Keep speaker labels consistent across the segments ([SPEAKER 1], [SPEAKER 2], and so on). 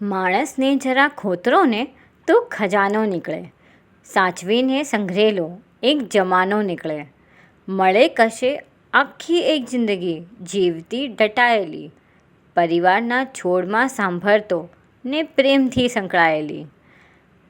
[SPEAKER 1] માણસને જરા ખોતરો ને તો ખજાનો નીકળે, સાચવીને સંઘરેલો એક જમાનો નીકળે. મળે કશે આખી એક જિંદગી જીવતી દટાયેલી, પરિવારના છોડમાં સાંભળતો ને પ્રેમથી સંકળાયેલી.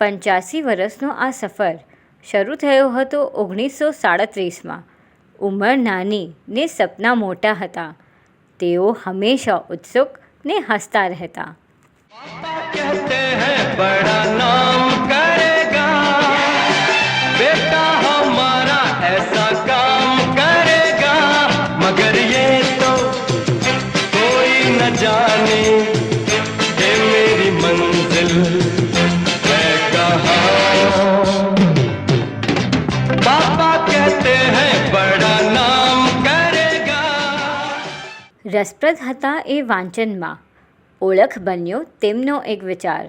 [SPEAKER 1] 85 વર્ષનો આ સફર શરૂ થયો હતો 1937માં. ઉંમર નાની ને સપના મોટા હતા. તેઓ હંમેશા ઉત્સુક ને હસતા રહેતા.
[SPEAKER 2] कहते हैं बड़ा नाम करेगा, बेटा हमारा ऐसा काम करेगा, मगर ये तो कोई न जाने ये मेरी मंजिल है कहाँ. पापा कहते हैं बड़ा नाम करेगा.
[SPEAKER 1] રસપ્રદ હતા એ વાંચનમાં. ઓળખ બન્યો તેમનો એક વિચાર.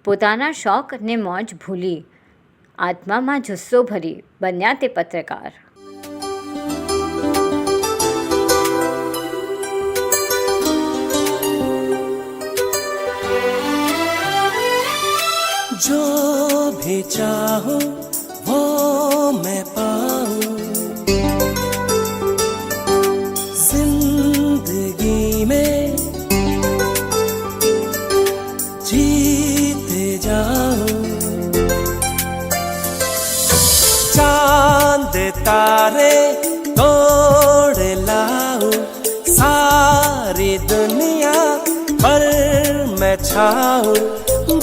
[SPEAKER 1] પોતાના શોખ ને મોજ ભૂલી આત્મામાં જુસ્સો ભરી બન્યા તે પત્રકાર.
[SPEAKER 3] जो भी चाहो वो मैं पाऊं, जिंदगी में जीते जाऊं. चांद तारे तोड़ लाऊं, सारी दुनिया पर मैं छाऊं,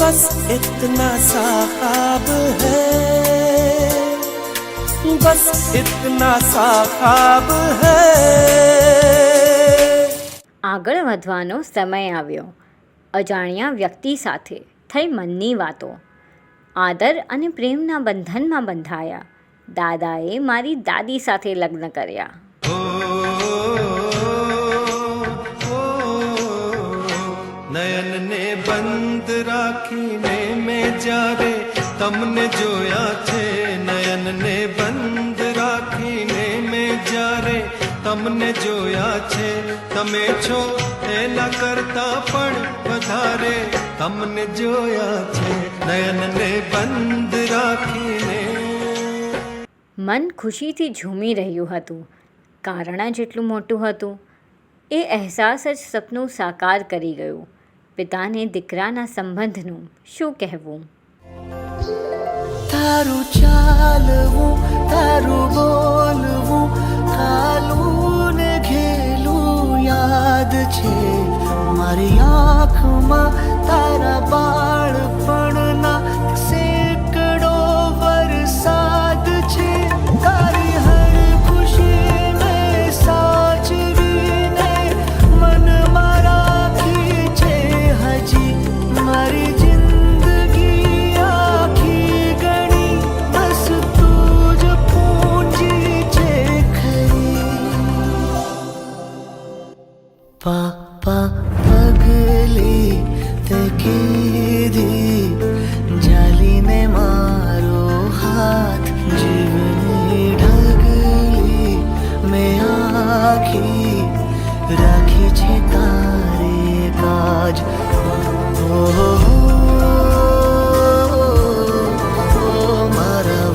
[SPEAKER 3] बस इतना सा ख्वाब है, बस इतना सा ख्वाब है.
[SPEAKER 1] આગળ વધવાનો સમય આવ્યો. અજાણ્યા વ્યક્તિ સાથે થઈ મનની વાતો. આદર અને પ્રેમના બંધનમાં બંધાયા. દાદાએ મારી દાદી સાથે લગ્ન કર્યા.
[SPEAKER 2] નયન ને બંધ રાખીને મેં જ્યારે તમને જોયા છે, નયન ને બંધ રાખીને મેં જ્યારે તમને જોયા છે, તમે છો એના કરતા પણ વધારે તમને જોયા છે, નયન ને બંધ રાખીને.
[SPEAKER 1] મન ખુશીથી ઝૂમી રહ્યું હતું. કારણ જેટલું મોટું હતું એ અહેસાસ જ સપનું સાકાર કરી ગયું. પિતાને દીકરાના સંબંધનું શું કહેવું.
[SPEAKER 3] તારું ચાલવું, તારું બોલવું, કાલું ને ઘેલું યાદ છે મારી આંખમાં. તારા બાળપણના સેંકડો વરસાદ છે, તારી હર ખુશીને સાચવીને મનમાં રાખી છે હજી મારી જિંદગી આખી ગણી. બસ તું જ પૂંજી છે ખરી. પાપા પગલી તે કીધી, જાલીને મારો હાથ, જીવની ઢગલી મેં આખી રાખી છે તારે કાજ. મારા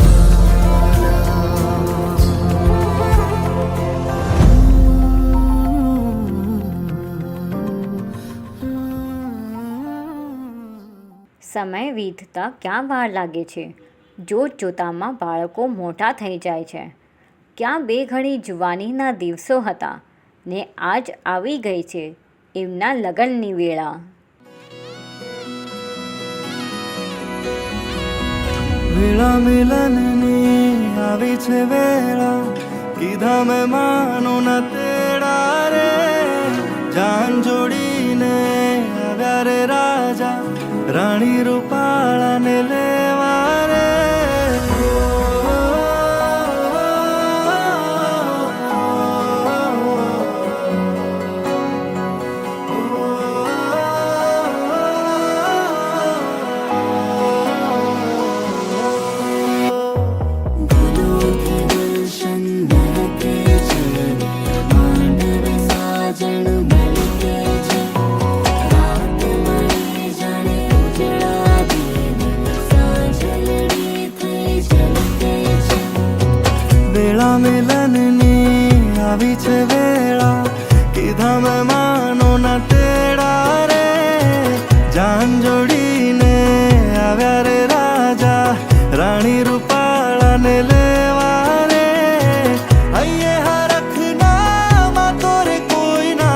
[SPEAKER 1] સમય વીતતા ક્યાં વાર લાગે છે. જોત જોતામાં બાળકો મોટા થઈ જાય છે. ક્યાં બે ઘડી જુવાનીના દિવસો હતા ને આજ આવી ગઈ છે એમના લગ્નની વેળા.
[SPEAKER 3] વેળા મિલનની આવી છે વેળા, કીધા મેં માનો ના તેડા રે. જાન જોડીને આવ્યા રે રાજા, રાણી રૂપાળાને લેવા રે.
[SPEAKER 4] માંડવ સાજણ મળકે છે, રાત મળી જાણે
[SPEAKER 3] वेला कीधा मैं मानो ना तेड़ा रे जान जोड़ी ने आव्या रे राजा रानी रूपाला ने लेवा रे अये हरखना मा तोरे कोई ना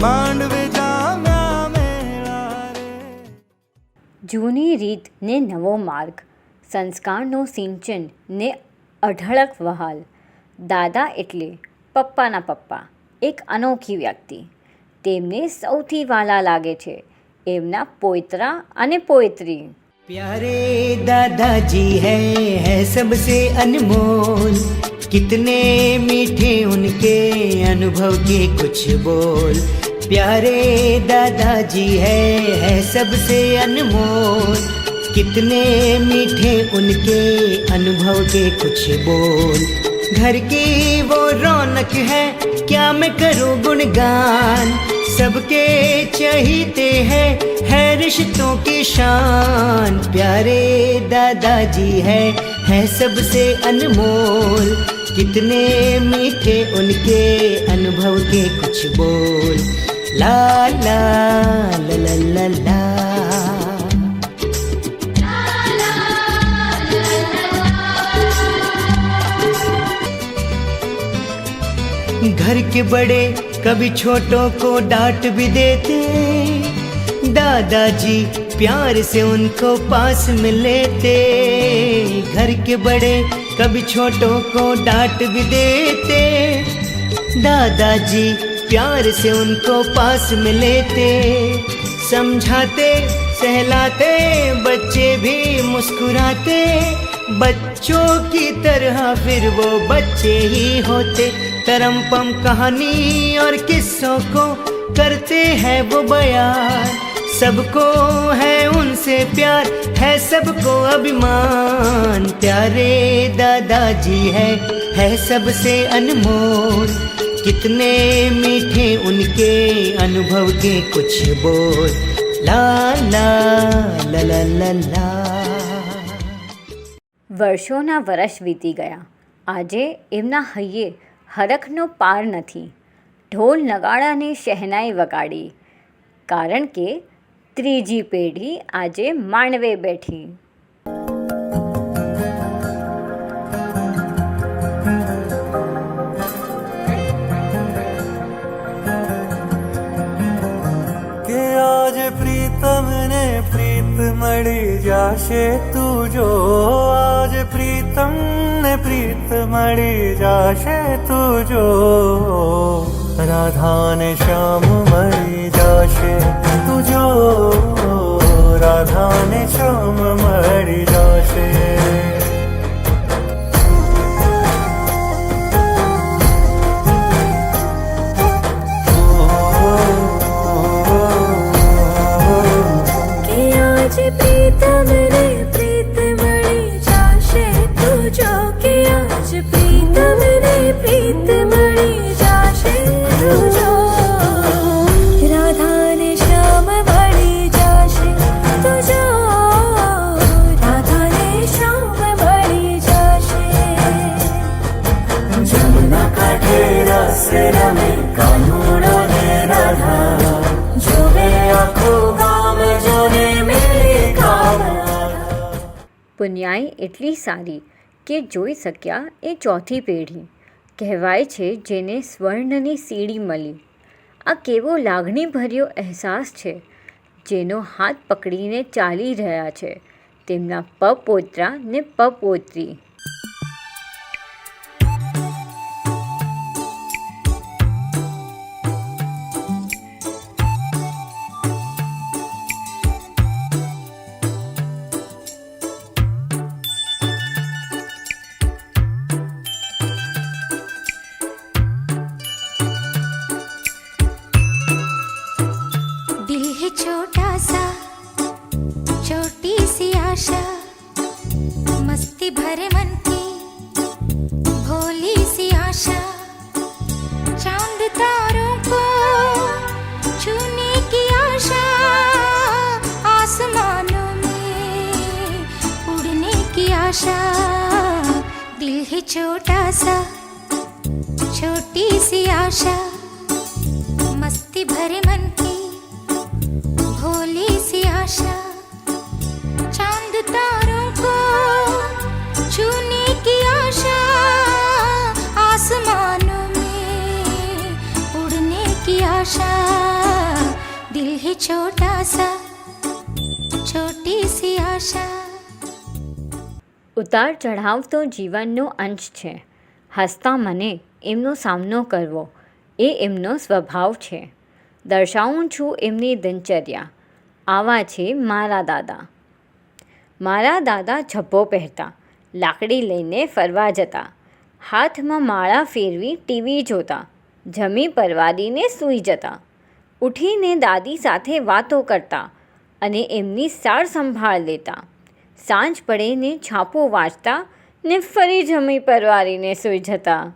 [SPEAKER 3] માંડવે જામ્યા મેળા રે.
[SPEAKER 1] જૂની રીત ને નવો માર્ગ, સંસ્કારનો સિંચન ને અઢળક વહાલ. દાદા એટલે પપ્પાના પપ્પા, એક અનોખી વ્યક્તિ. તેમને સૌથી વાલા લાગે છે એમના પોયત્રા અને પોયત્રી.
[SPEAKER 4] प्यारे दादाजी है सबसे अनमोल, कितने मीठे उनके अनुभव के कुछ बोल. प्यारे दादाजी है सबसे अनमोल, कितने मीठे उनके अनुभव के कुछ बोल. घर की वो रौनक है क्या मैं करूं गुणगान, सबके चहीते हैं है रिश्तों की शान. प्यारे दादाजी है सबसे अनमोल, कितने मीठे उनके अनुभव के कुछ बोल. ला ला ला ला ला ला. घर के बड़े कभी छोटों को डांट भी देते, दादाजी प्यार से उनको पास में लेते. घर के बड़े कभी छोटों को डांट भी देते, दादाजी प्यार से उनको पास में लेते. समझाते सहलाते बच्चे भी मुस्कुराते, बच्चों की तरह फिर वो बच्चे ही होते. तरमपम कहानी और किस्सों को करते हैं वो बयान, सबको है उनसे प्यार है सबको अभिमान. प्यारे दादाजी है सबसे अनमोल, कितने मीठे उनके अनुभव के कुछ बोल. ला ला ला ला ला ला.
[SPEAKER 1] વર્ષોના વર્ષ વીતી ગયા. આજે એમના હૈયે હરખનો પાર નથી. ઢોલ નગાડાની શહેનાઈ વગાડી, કારણ કે ત્રીજી પેઢી આજે માંડવે બેઠી.
[SPEAKER 3] કે આજ પ્રીતમ ને પ્રીત મળી જાશે તું જો, આજ પ્રીતમ ને પ્રીત મળી જાશે તું જો, રાધા ને શ્યામ મળી જાશે તું જો, રાધા ને શ્યામ મળી જાશે.
[SPEAKER 5] प्रीतम ने प्रीत मणि जाशे तू जो, कि आज प्रीतम ने प्रीत मणि जाशे तू जो, राधा ने श्याम मणि जाशे तू जो, राधा ने श्याम मणि जाशे.
[SPEAKER 3] जमुना काठे रस रमे कानूड़ो ने राधा, जोवे आखो गाम जोने मेरे काम.
[SPEAKER 1] પુન્યાઈ એટલી સારી કે જોઈ શક્યા એ ચોથી પેઢી. કહેવાય છે જેને સ્વર્ણની સીડી મળી. આ કેવો લાગણીભર્યો અહેસાસ છે, જેનો હાથ પકડીને ચાલી રહ્યા છે તેમના પપોત્રા ને પપોત્રી.
[SPEAKER 5] छोटा सा छोटी सी आशा, मस्ती भरे मन की भोली सी आशा, चांद तारों को छूने की आशा, आसमानों में उड़ने की आशा. दिल है छोटा सा छोटी सी आशा मस्ती भरे मन की भोली सी आशा चांद तारों को छूने की आशा आसमानों में उड़ने की आशा दिल है छोटा सा छोटी सी आशा
[SPEAKER 1] ઉતાર ચઢાવ તો જીવનનો અંશ છે. હસતા મને એમનો સામનો કરવો એ એમનો સ્વભાવ છે. દર્શાવું છું એમની દિનચર્યા. આવા છે મારા દાદા. મારા દાદા ઝભ્ભો પહેરતા, લાકડી લઈને ફરવા જતા, હાથમાં માળા ફેરવી ટીવી જોતા, જમી પરવારીને સૂઈ જતા, ઉઠીને દાદી સાથે વાતો કરતા અને એમની સાર સંભાળ લેતા. સાંજ પડે ને છાપો વાંચતા ને ફરી જમી પરવારીને સૂઈ જતા.